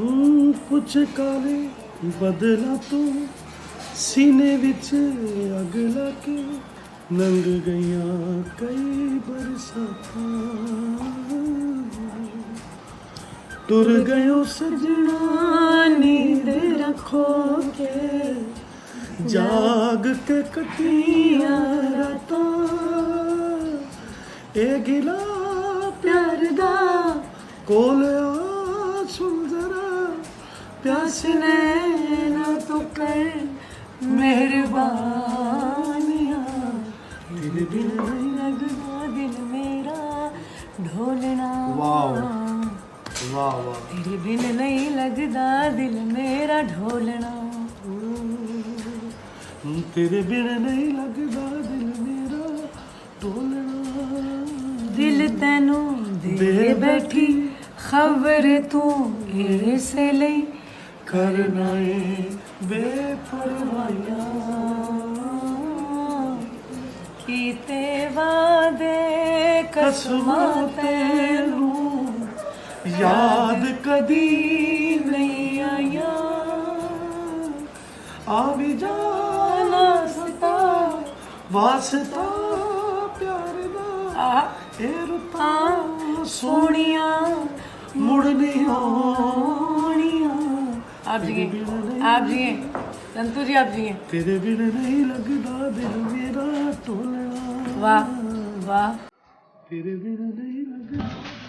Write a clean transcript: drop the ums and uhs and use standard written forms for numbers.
ਕੁਛ ਕਾਲੇ ਬਦਲਾ ਤੋਂ ਸੀਨੇ ਵਿੱਚ ਅੱਗ ਲਾ ਕੇ ਲੰਘ ਗਈਆਂ ਕਈ ਬਰਸਾਤਾਂ ਤੁਰ ਗਇਓ ਸਜਣਾ ਨੀਂਦ ਰੱਖੋ ਕੇ ਜਾਗ ਕੇ ਕਟੀਆਂ ਰਾਤਾਂ ਇਹ ਗਿਲਾ ਪਿਆਰ ਦਾ ਕੋਲ ਆ ਸੁੰਦਰਾ प्यास नैना तो कर मेहरबानियाँ तेरे बिन नहीं लगता दिल मेरा ढोलना वाह वाह तेरे बिन नहीं लगता दिल मेरा ढोलना तेरे बिन नहीं लगता दिल मेरा ढोलना दिल तैनू दे बैठी खबर तू इसे लई करना बेपरवाहियां कीते वादे कसमां तैनू याद कदी नहीं आया आ भी जाना सता वास्ता प्यार दा ए रुता सोनिया मुड़नी आनिया आप जिए संतू जी आप जिए तेरे बिन नहीं लगता दिल मेरा तोलना वाह वाह तेरे बिन नहीं लगता